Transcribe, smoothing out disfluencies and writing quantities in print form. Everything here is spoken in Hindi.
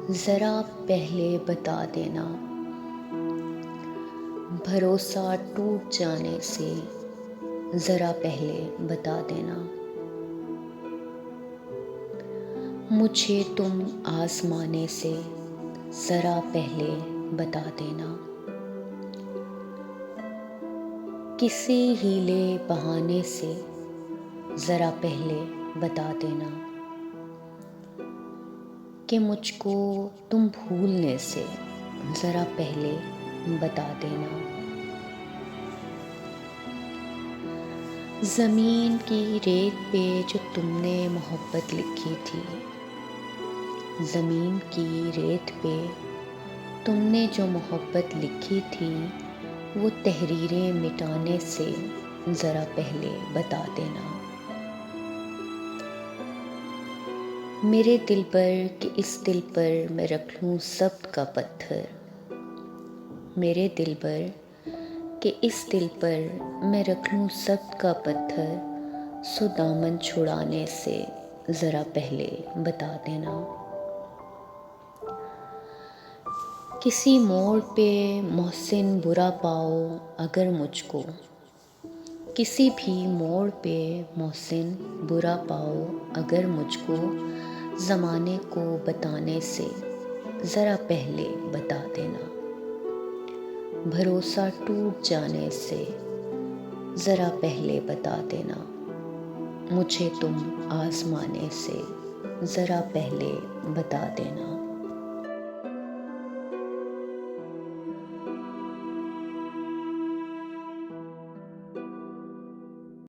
ज़रा पहले बता देना, भरोसा टूट जाने से ज़रा पहले बता देना। मुझे तुम आज़माने से ज़रा पहले बता देना। किसी हीले बहाने से ज़रा पहले बता देना कि मुझको तुम भूलने से ज़रा पहले बता देना। ज़मीन की रेत पे जो तुमने मोहब्बत लिखी थी, ज़मीन की रेत पे तुमने जो मोहब्बत लिखी थी, वो तहरीरें मिटाने से ज़रा पहले बता देना। मेरे दिल पर कि इस दिल पर मैं रख लूँ सब्त का पत्थर, मेरे दिल पर कि इस दिल पर मैं रख लूँ सब्त का पत्थर, सो दामन छुड़ाने से ज़रा पहले बता देना। किसी मोड़ पे मोहसिन बुरा पाओ अगर मुझको, किसी भी मोड़ पे मोहसिन बुरा पाओ अगर मुझको, ज़माने को बताने से ज़रा पहले बता देना। भरोसा टूट जाने से ज़रा पहले बता देना। मुझे तुम आज़माने से ज़रा पहले बता देना।